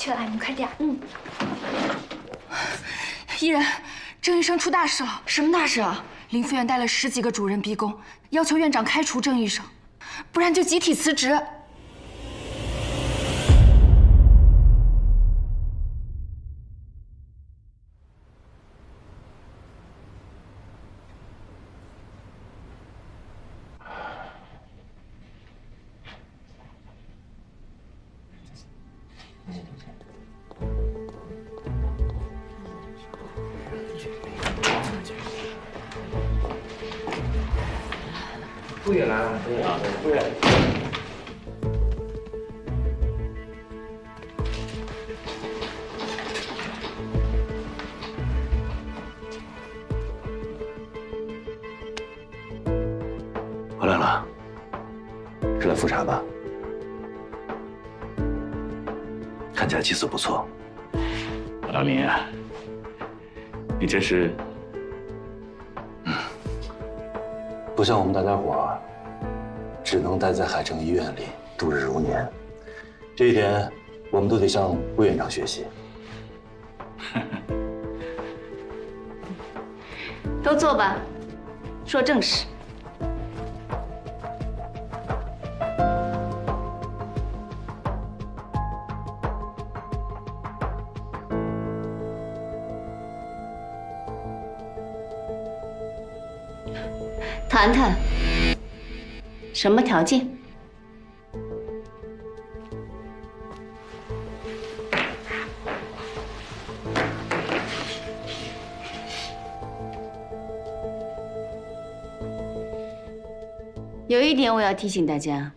去了，你们快点。依人，郑医生出大事了！什么大事啊？林副院带了10几个主任逼宫，要求院长开除郑医生，不然就集体辞职。副院来了，副院，副院。回来了，是来复查吧？看起来气色不错。老林啊，你真是……不像我们大家伙儿，只能待在海城医院里度日如年。这一点，我们都得向魏院长学习。都坐吧，说正事。谈谈，什么条件？有一点我要提醒大家，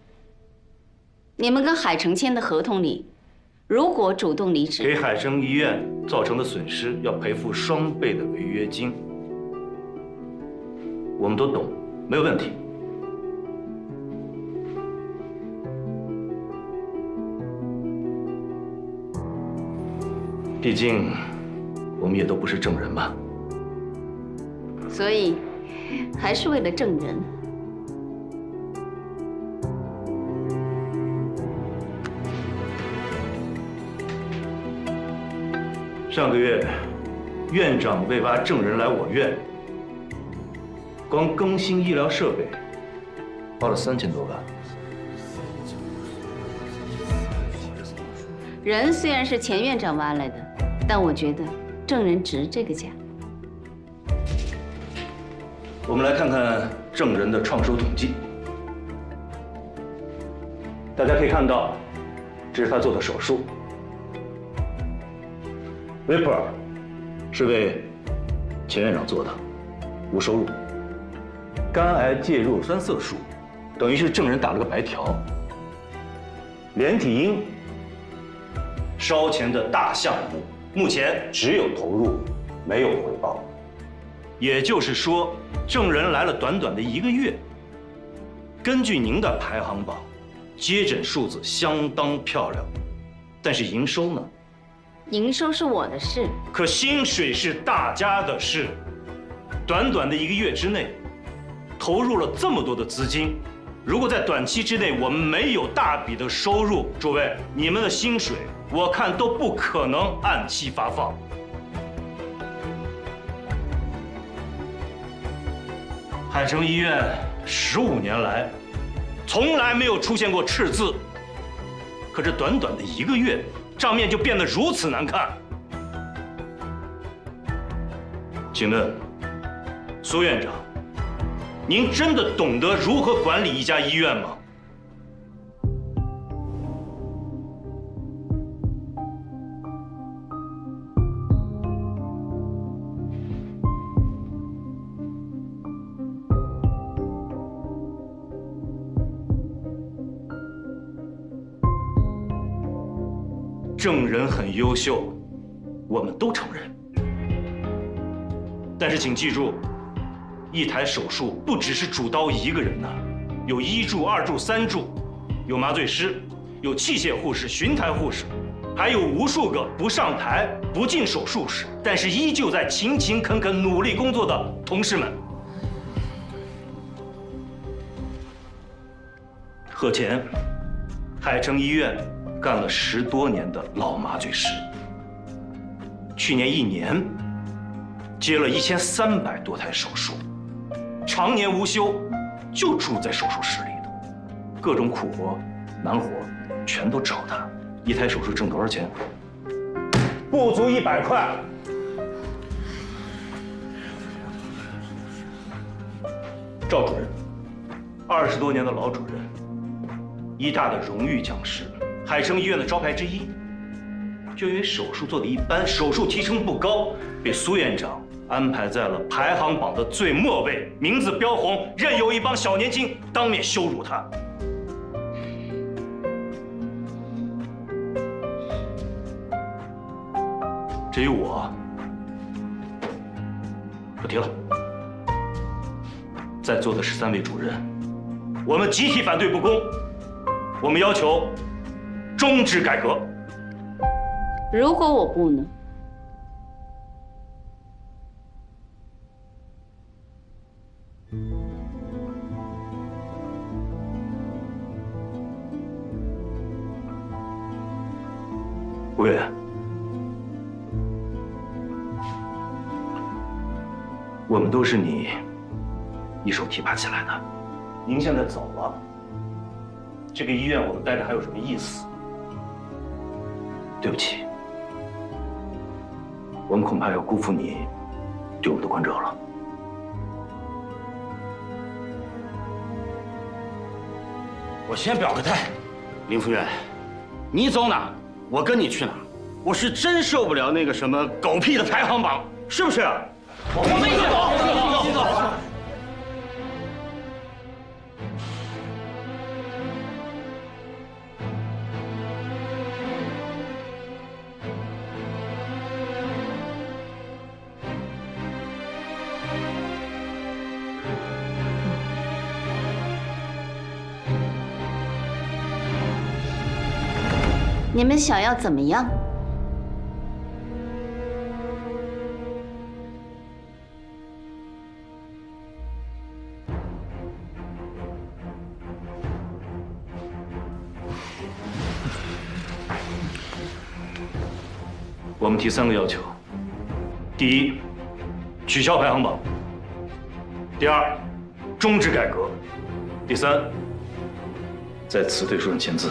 你们跟海城签的合同里，如果主动离职，给海城医院造成的损失要赔付2倍的违约金。我们都懂，没有问题。毕竟，我们也都不是证人嘛。所以还是为了证人。上个月，院长为挖证人来我院，光更新医疗设备花了3000多万。人虽然是前院长挖来的，但我觉得证人值这个价。我们来看看证人的创收统计。大家可以看到，这是他做的手术。Vapor 是为前院长做的，无收入。肝癌介入酸色素，等于是证人打了个白条。连体婴烧钱的大项目，目前只有投入，没有回报。也就是说，证人来了短短的1个月，根据您的排行榜，接诊数字相当漂亮，但是营收呢？营收是我的事，可薪水是大家的事。短短的1个月之内，投入了这么多的资金，如果在短期之内我们没有大笔的收入，诸位，你们的薪水我看都不可能按期发放。海城医院15年来，从来没有出现过赤字，可这短短的1个月，账面就变得如此难看。请问，苏院长，您真的懂得如何管理一家医院吗？证人很优秀，我们都承认。但是请记住，一台手术不只是主刀1个人呐，有1助、2助、3助，有麻醉师，有器械护士、巡台护士，还有无数个不上台、不进手术室，但是依旧在勤勤恳恳努力工作的同事们。贺前，海城医院干了10多年的老麻醉师，去年1年接了1300多台手术，常年无休，就住在手术室里头，各种苦活、难活全都找他。一台手术挣多少钱？不足100块。赵主任，20多年的老主任，医大的荣誉讲师，海城医院的招牌之一，就因为手术做得一般，手术提成不高，被苏院长安排在了排行榜的最末位，名字标红，任由一帮小年轻当面羞辱他。至于我，不提了。在座的13位主任，我们集体反对不公，我们要求终止改革。如果我不呢？吴院，我们都是你一手提拔起来的，您现在走了，这个医院我们待着还有什么意思？对不起，我们恐怕要辜负你对我们的关照了。我先表个态，林副院，你走哪，我跟你去哪。我是真受不了那个什么狗屁的排行榜，是不是？我们一起走，一起走。你们想要怎么样？我们提3个要求：第一，取消排行榜；第二，终止改革；第三，在辞退书上签字。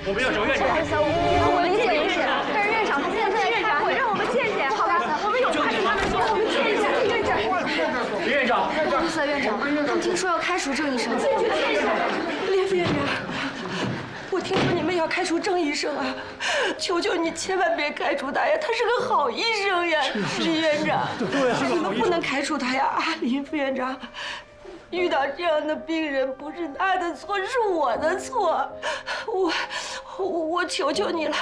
我们要找院长。我理解理解，但是院长他现在在开会，让我们见见。不好意思，我们有话跟他们说，我们见一下院长。院长，不好意思，院长，他们听说要开除郑医生。林副院长，我听说你们要开除郑医生啊，求求你千万别开除他呀，他是个好医生呀，林院长。对啊，你们不能开除他呀，林副院长。遇到这样的病人不是他的错，是我的错。我求求你了，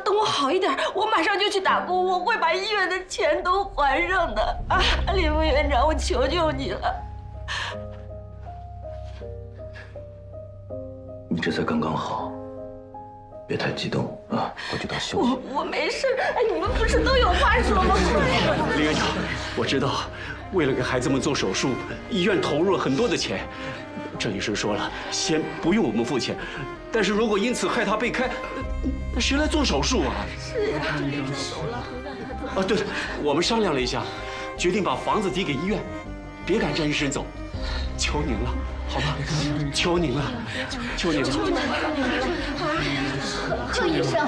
等我好一点，我马上就去打工，我会把医院的钱都还上的啊！林副院长，我求求你了。你这才刚刚好，别太激动啊，回去多休息。我没事，哎，你们不是都有话说吗？林院长，我知道，为了给孩子们做手术，医院投入了很多的钱。郑医生说了，先不用我们付钱，但是如果因此害他被开，那谁来做手术啊？是呀，啊，对了，我们商量了一下，决定把房子抵给医院，别赶郑医生走，求您了，好吧？求您了，求您了。郑医生，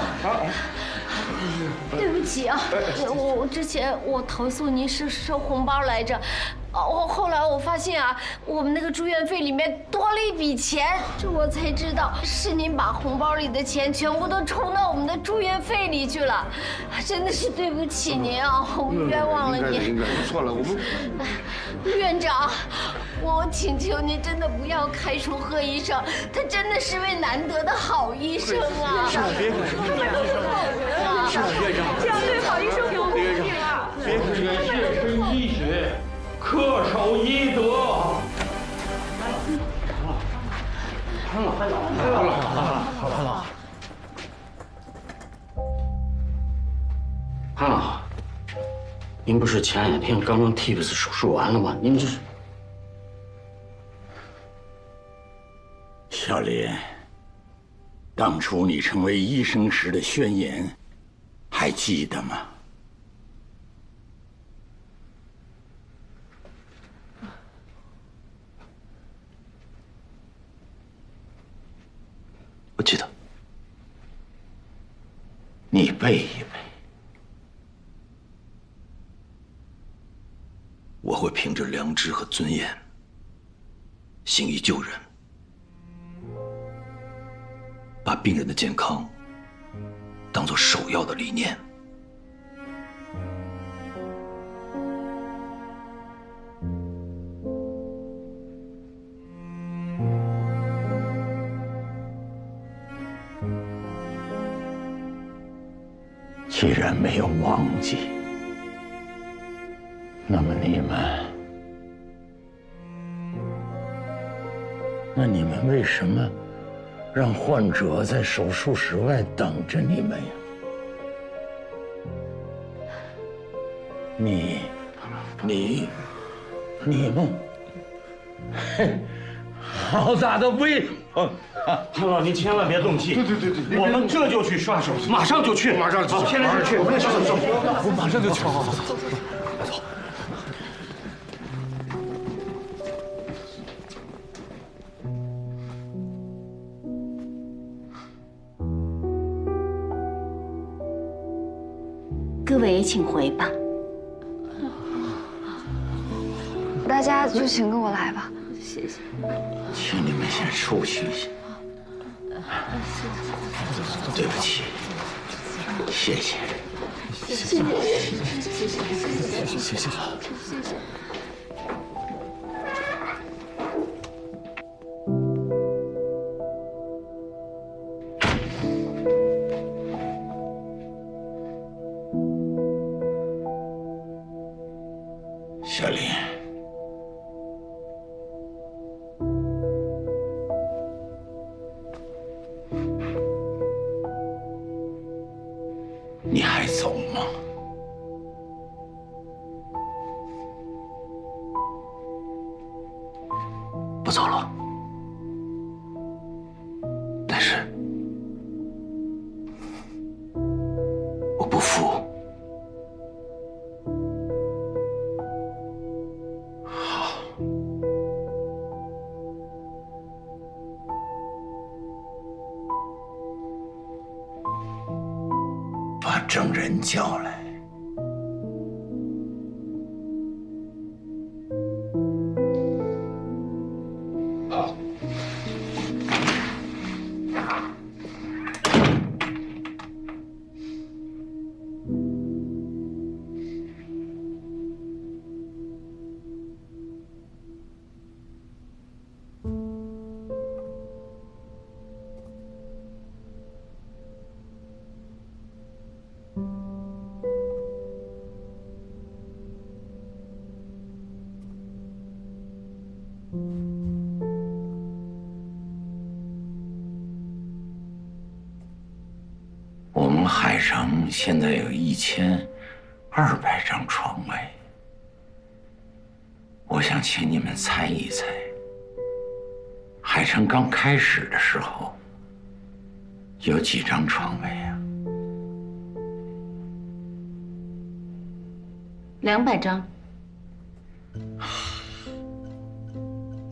对不起啊，我之前投诉您是收红包来着，后来我发现啊，我们那个住院费里面多了一笔钱，这我才知道是您把红包里的钱全部都充到我们的住院费里去了，真的是对不起您啊，我们冤枉了您。应该错了，我们。院长，我请求您真的不要开除贺医生，他真的是位难得的好医生啊！是啊，别开除贺医生，是啊，院长，这样对好医生不公平啊！别开除，献身医学，恪守医德。潘老，您不是前2天刚刚 TIPS 手术完了吗？您这是……小林，当初你成为医生时的宣言，还记得吗？我记得。你背一背。我会凭着良知和尊严，行医救人，把病人的健康当作首要的理念。既然没有忘记，那么你们为什么让患者在手术室外等着你们呀？你们，嘿，好大的威风！潘老，您千万别动气。对，我们这就去刷手，马上就去，马上就去，现在就去。我们走，我马上就去。好，走。各位也请回吧。大家就请跟我来吧。谢谢。请你们先出去一下。对不起，谢谢。谢谢。小林，你还走吗？不走了，但是我不服。把证人叫来。好。我们海城现在有1200张床位，我想请你们猜一猜，海城刚开始的时候有几张床位啊？200张。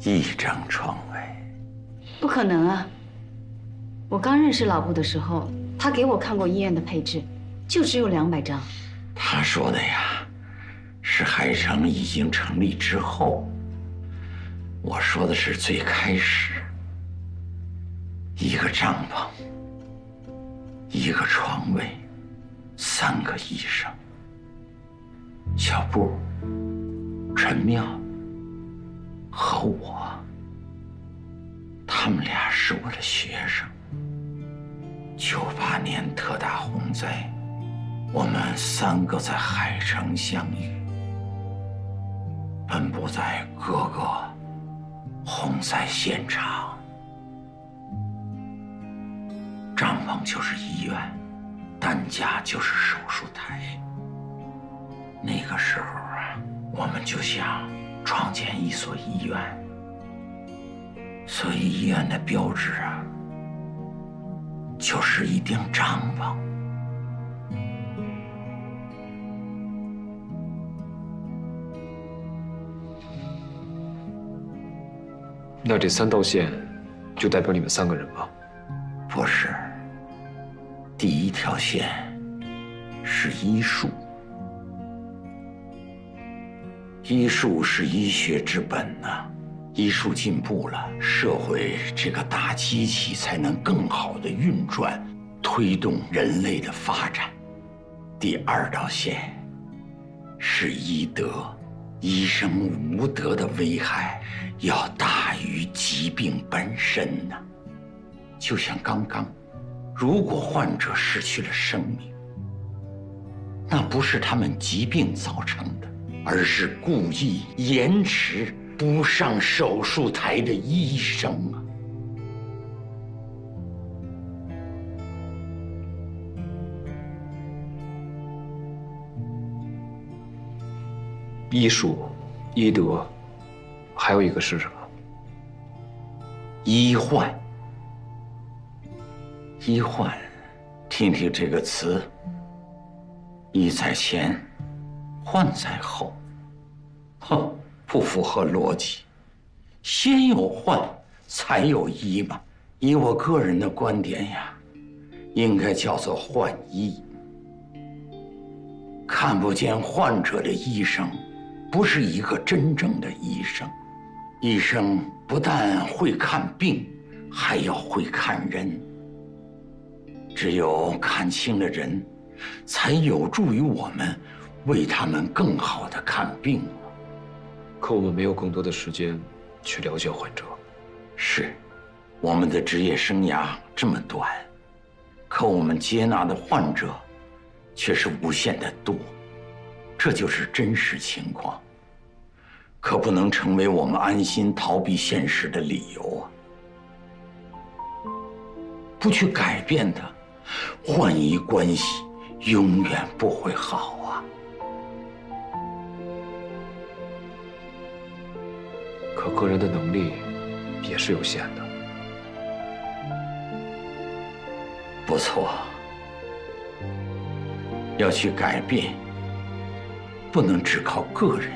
1张床位。不可能啊！我刚认识老布的时候，他给我看过医院的配置，就只有200张。他说的呀，是海城已经成立之后。我说的是最开始，一个帐篷，一个床位，3个医生，小布、陈妙和我，他们俩是我的学生。98年特大洪灾，我们3个在海城相遇，奔波在各个洪灾现场。帐篷就是医院，担架就是手术台。那个时候啊，我们就想创建一所医院，所以医院的标志啊，就是一顶帐篷。那这3道线就代表你们3个人吗？不是，第1条线是医术。医术是医学之本呐，医术进步了，社会这个大机器才能更好的运转，推动人类的发展。第2道线是医德，医生无德的危害要大于疾病本身呐。就像刚刚，如果患者失去了生命，那不是他们疾病造成的，而是故意延迟不上手术台的医生啊。医术、医德，还有一个是什么？医患。医患，听听这个词，医在前，患在后。哼，不符合逻辑。先有患，才有医嘛。以我个人的观点呀，应该叫做患医。看不见患者的医生，不是一个真正的医生。医生不但会看病，还要会看人。只有看清了人，才有助于我们为他们更好的看病。可我们没有更多的时间去了解患者。是，我们的职业生涯这么短，可我们接纳的患者却是无限的多，这就是真实情况，可不能成为我们安心逃避现实的理由啊！不去改变它，患医关系永远不会好啊！可个人的能力也是有限的。不错，要去改变，不能只靠个人，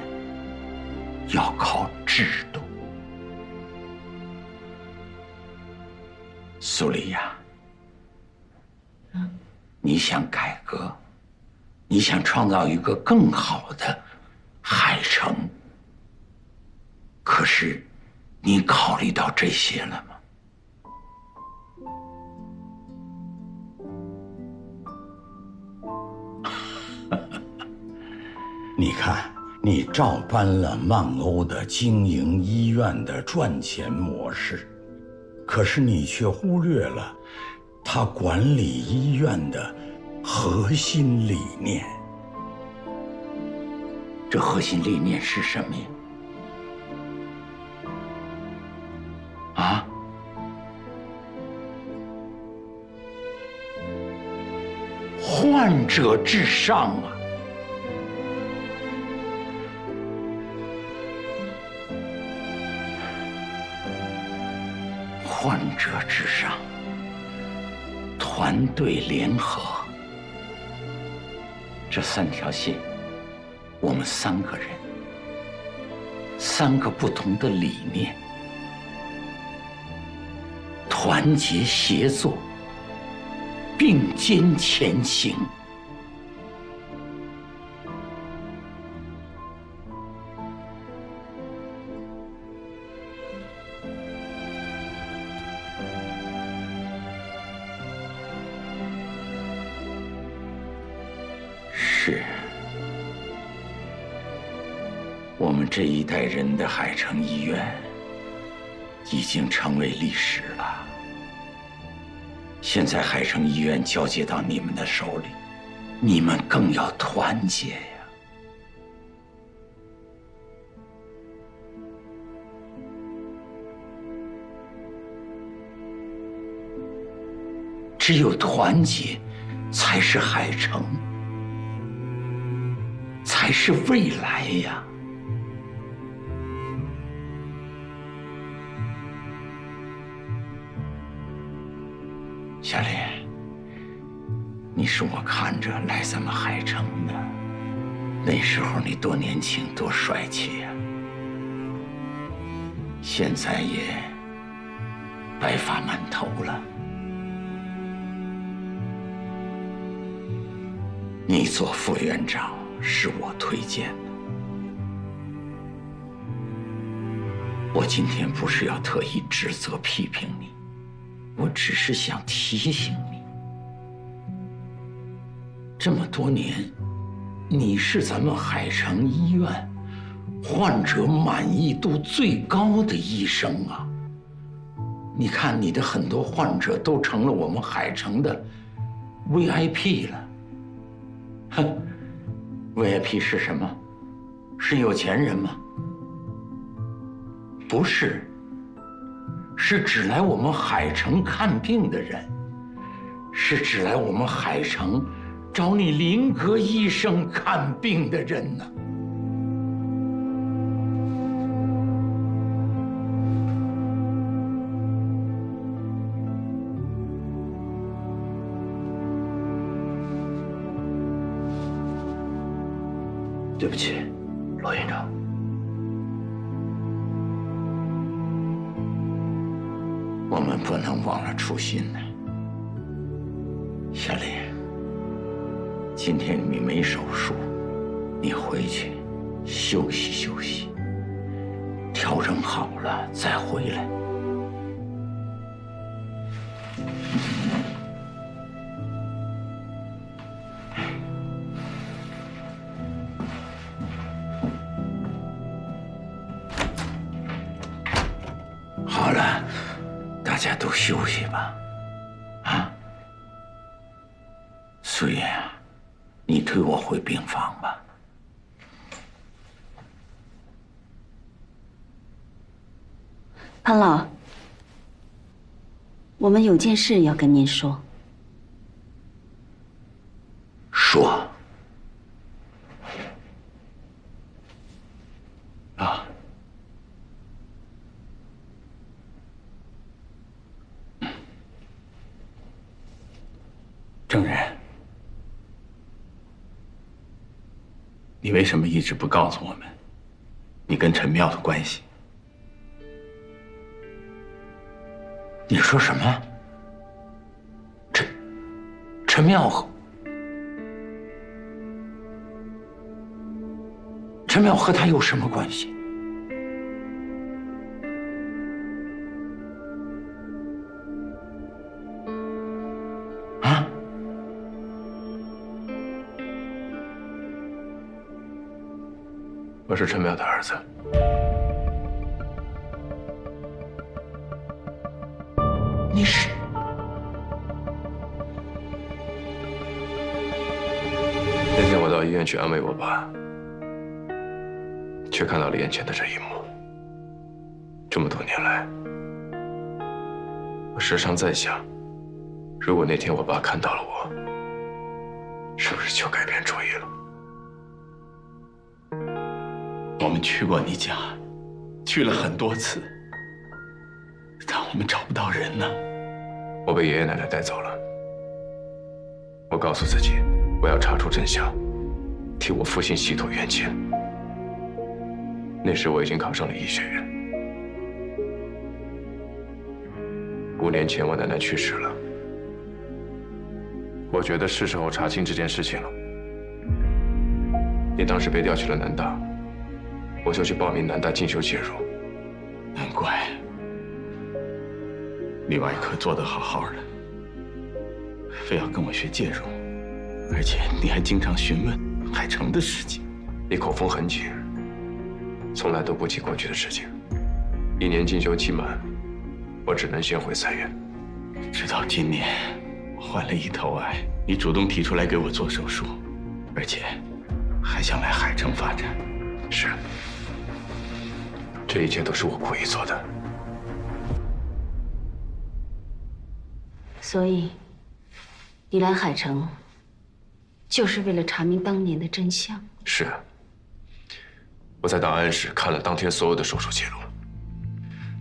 要靠制度。苏丽亚，你想改革，你想创造一个更好的海城，可是你考虑到这些了吗？你看，你照搬了曼欧的经营医院的赚钱模式，可是你却忽略了他管理医院的核心理念。这核心理念是什么呀？啊？患者至上啊！患者至上，团队联合，这3条线，我们3个人，3个不同的理念，团结协作，并肩前行，是，我们这一代人的海城医院已经成为历史了。现在海城医院交接到你们的手里，你们更要团结呀。只有团结，才是海城，才是未来呀。夏莲，你是我看着来咱们海城的，那时候你多年轻，多帅气呀！现在也白发满头了。你做副院长是我推荐的。我今天不是要特意指责批评你，我只是想提醒你，这么多年，你是咱们海城医院患者满意度最高的医生啊！你看，你的很多患者都成了我们海城的 VIP 了。哼 ，VIP 是什么？是有钱人吗？不是，是只来我们海城看病的人，是只来我们海城找你林格医生看病的人呢。对不起，罗院长。我们不能忘了初心呢。夏莲，今天你没手术，你回去休息休息，调整好了再回来。好了，大家都休息吧。啊，素叶啊，你推我回病房吧。潘老，我们有件事要跟您说。说。啊。郑人，你为什么一直不告诉我们你跟陈妙的关系？你说什么？陈妙和他有什么关系？我是陈淼的儿子。你是？那天我到医院去安慰我爸，却看到了眼前的这一幕。这么多年来，我时常在想，如果那天我爸看到了我，是不是就改变主意了？我们去过你家，去了很多次，但我们找不到人呢。我被爷爷奶奶带走了。我告诉自己，我要查出真相，替我父亲洗脱冤情。那时我已经考上了医学院。5年前我奶奶去世了，我觉得是时候查清这件事情了。你当时被调去了南大。我就去报名南大进修介入。难怪你外科做得好好的，非要跟我学介入，而且你还经常询问海城的事情。你口风很紧，从来都不提过去的事情。1年进修期满，我只能先回3月。直到今年，我患了一头癌，你主动提出来给我做手术，而且还想来海城发展。是，这一切都是我故意做的。所以，你来海城，就是为了查明当年的真相。是。我在档案室看了当天所有的手术记录，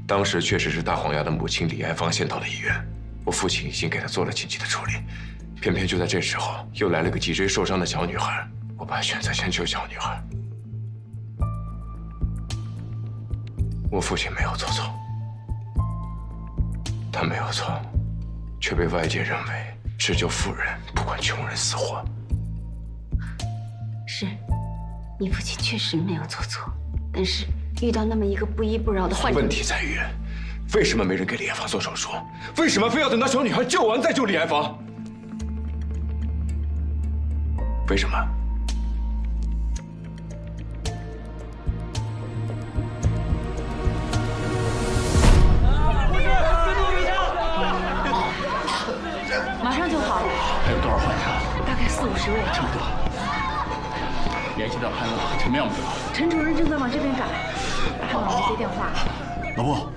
当时确实是大黄牙的母亲李爱芳先到了医院，我父亲已经给她做了紧急的处理，偏偏就在这时候，又来了个脊椎受伤的小女孩，我爸选择先救小女孩。我父亲没有做错，他没有错，却被外界认为只救富人，不管穷人死活。是，你父亲确实没有做错，但是遇到那么一个不依不饶的患者，问题在于，为什么没人给李爱芳做手术？为什么非要等到小女孩救完再救李爱芳？为什么？马上就好了。还有多少患者？大概40-50位。这么多，联系到潘老陈妙没有？陈主任正在往这边赶，看我没接电话。老布，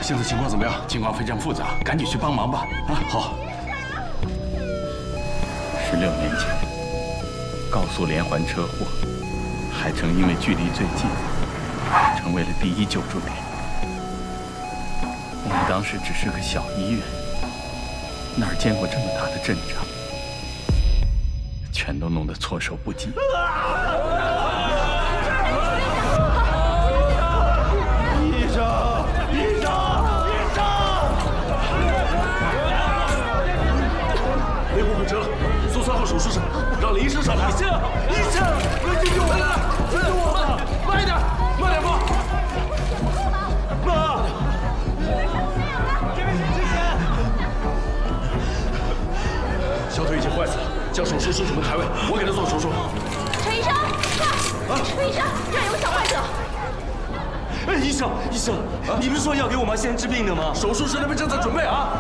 现在情况怎么样？情况非常复杂，赶紧去帮忙吧。啊，好。 16年前，高速连环车祸，海城因为距离最近，成为了第一救助点。我们当时只是个小医院，哪儿见过这么大的阵仗，全都弄得措手不及。医生！医生！医生！内部骨折了。 送3号手术室，让林医生上来。医生，快救救我们！救救我们！慢一点，慢点，妈！这边请之前。小腿已经坏死了，将手术室们抬位，我给他做手术。陈医生，快！陈医生，这儿有个小患者。哎，医生，你不是说要给我妈先治病的吗？手术室那边正在准备啊。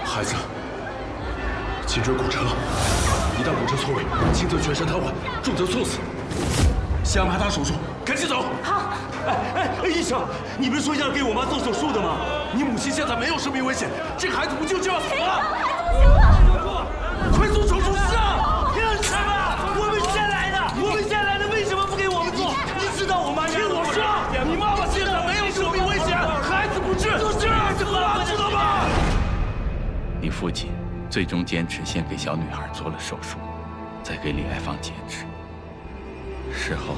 孩子，颈椎骨折了，一旦骨折错位，轻则全身瘫痪，重则猝死。先安排他手术，赶紧走。好。医生，你不是说要给我妈做手术的吗？你母亲现在没有生命危险，这个孩子不救就要死了。孩子不行了，快送手术室啊！凭什么？我们先来的，为什么不给我们做？你知道我妈听我说，你妈妈现在没有生命危险，孩子不治，就是孩子死了，知道吗？ 你父亲最终坚持先给小女孩做了手术，再给李爱芳截肢。事后，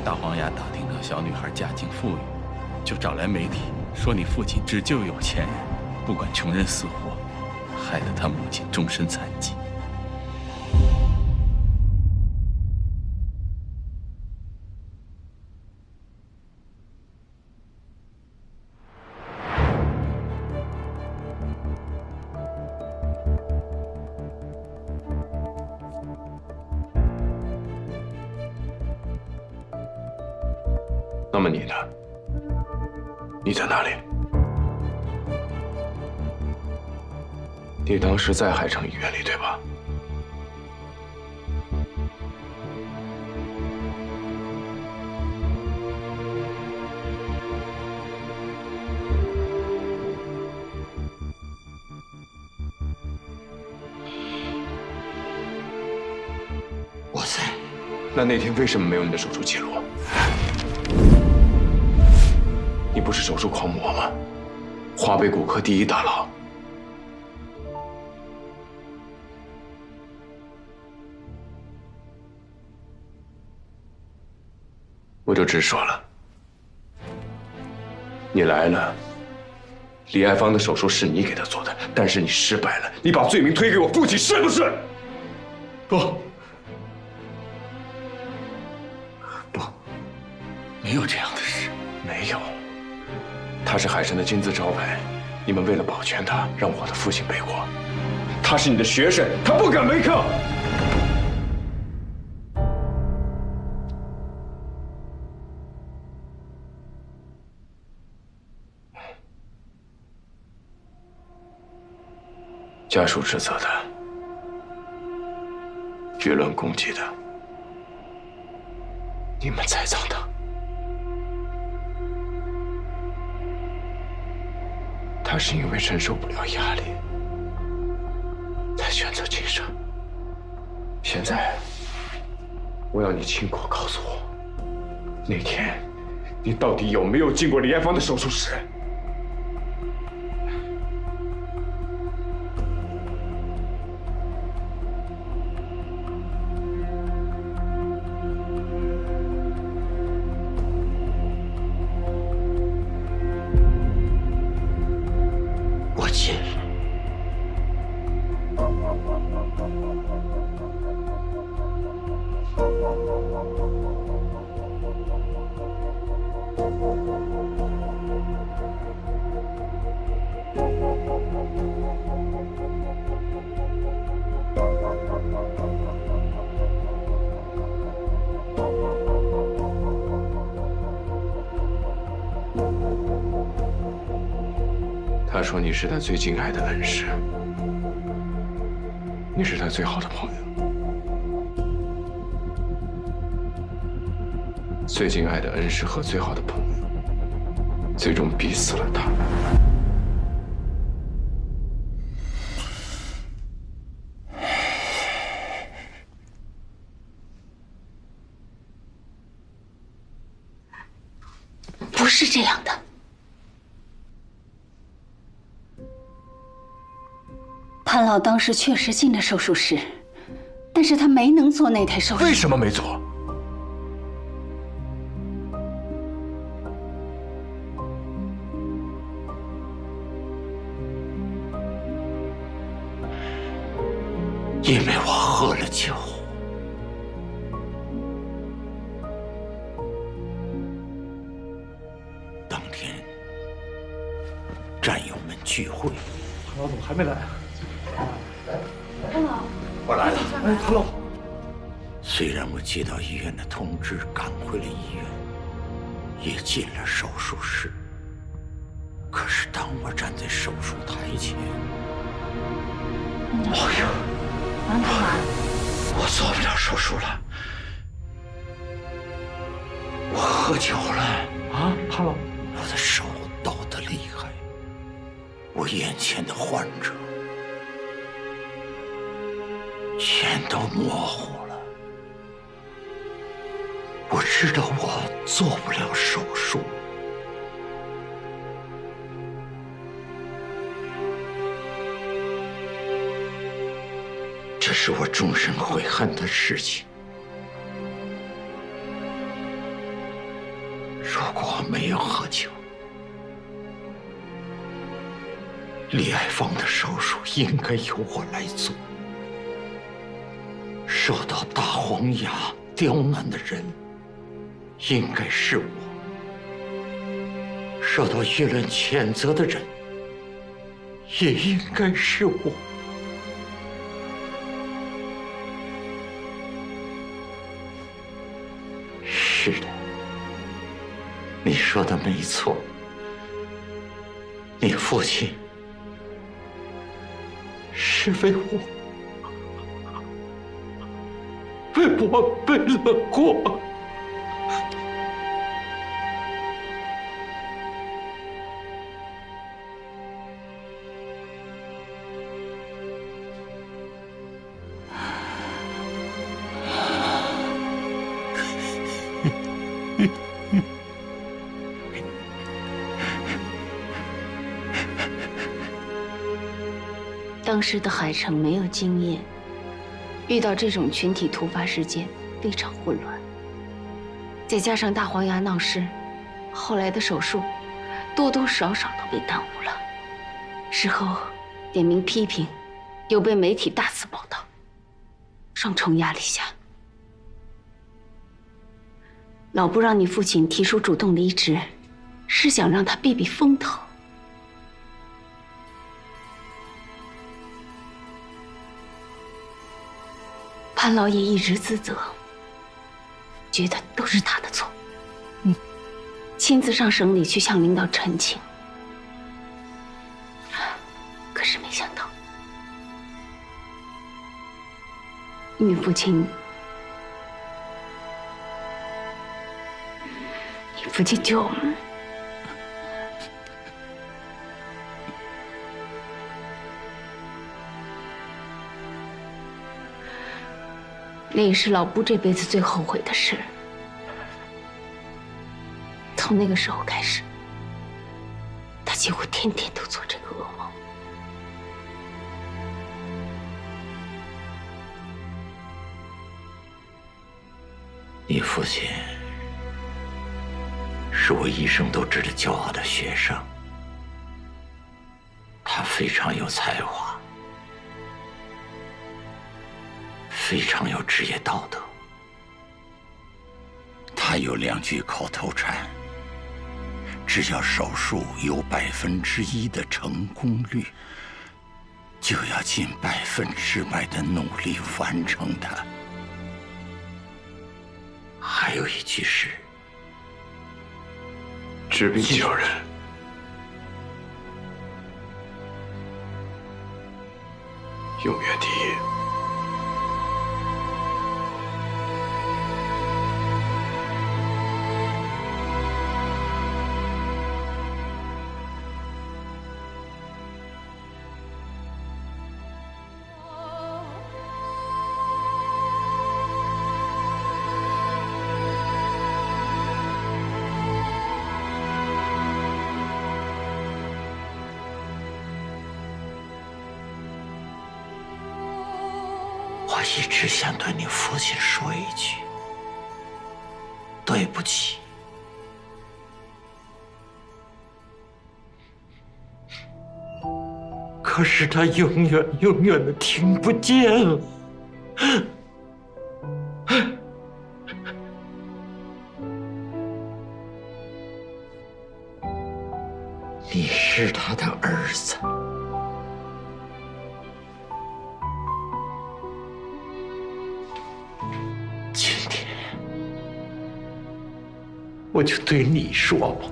大黄牙打听到小女孩家境富裕，就找来媒体说你父亲只救有钱人，不管穷人死活，害得他母亲终身残疾。 那么你呢？你在哪里？你当时在海城医院里，对吧？我在。那天为什么没有你的手术记录？ 你不是手术狂魔吗？华北骨科第一大佬。我就直说了，你来了，李爱芳的手术是你给她做的，但是你失败了，你把罪名推给我父亲，是不是？不，没有这样的事，没有。他是海神的金字招牌，你们为了保全他，让我的父亲背锅。他是你的学生，他不敢违抗。家属指责的，舆论攻击的，你们栽赃的。他是因为承受不了压力，才选择轻生。现在，我要你亲口告诉我，那天你到底有没有进过李艳芳的手术室？我进了。他说你是他最敬爱的恩师，你是他最好的朋友。最敬爱的恩师和最好的朋友，最终逼死了他。不是这样的。潘老当时确实进了手术室，但是他没能做那台手术。为什么没做？因为我喝了酒。当天，战友们聚会。唐老总还没来啊？潘老，我来了。哎，唐老。虽然我接到医院的通知，赶回了医院，也进了手术室，可是当我站在手术台前，哎呦！我做不了手术了，我喝酒了啊，潘老，我的手抖得厉害，我眼前的患者全都模糊了，我知道我做不了手术。这是我终身悔恨的事情。如果没有喝酒，李爱芳的手术应该由我来做。受到大黄牙刁难的人应该是我，受到舆论谴责的人也应该是我。是的，你说的没错。你父亲是为我背了锅。当时的海城没有经验，遇到这种群体突发事件非常混乱，再加上大黄牙闹事，后来的手术多多少少都被耽误了。事后点名批评，又被媒体大肆报道。双重压力下，老不让你父亲提出主动离职，是想让他避避风头。潘老爷一直自责，觉得都是他的错，亲自上省里去向领导陈情。可是没想到，你父亲就那也是老布这辈子最后悔的事。从那个时候开始，他几乎天天都做这个噩梦。你父亲是我一生都值得骄傲的学生，他非常有才华，非常有职业道德。他有2句口头禅：只要手术有1%的成功率，就要尽100%的努力完成它。还有一句是：治病救人。永远第一。我一直想对你父亲说一句：对不起。可是他永远的听不见了。你是他的儿子。今天我就对你说吧，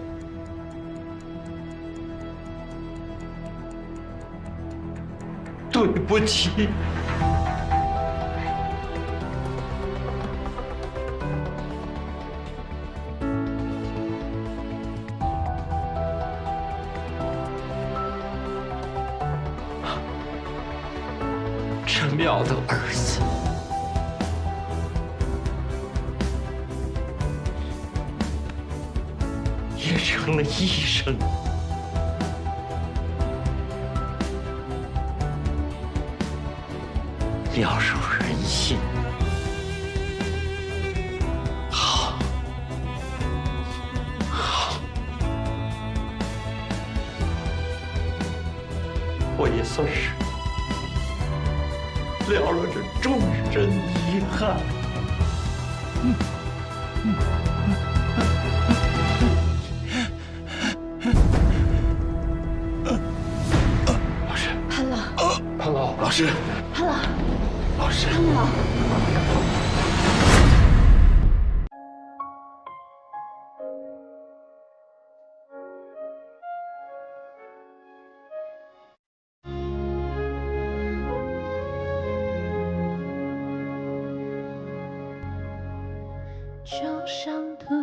对不起。陈妙的儿子，也成了医生。妙手仁心，好，好，我也算是了了这终身遗憾。老师，潘老，潘老，老师，潘老，老师，潘老。就像土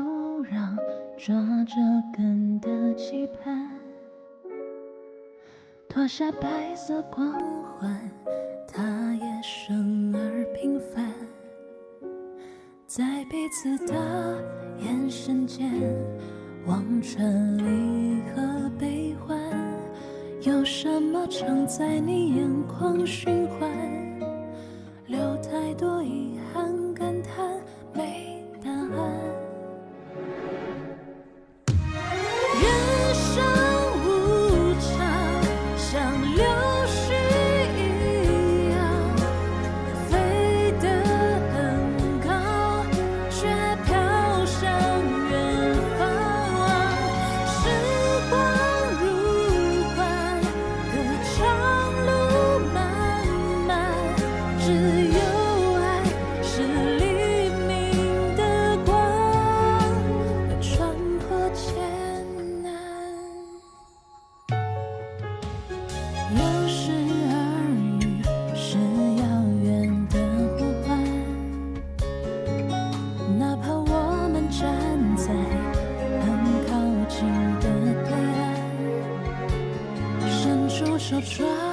壤抓着根的期盼，脱下白色光环，它也生而平凡，在彼此的眼神间望穿离合悲欢，有什么常在你眼眶循环，留太多遗憾感叹没答案。人生无常，像流水一样，飞得束手抓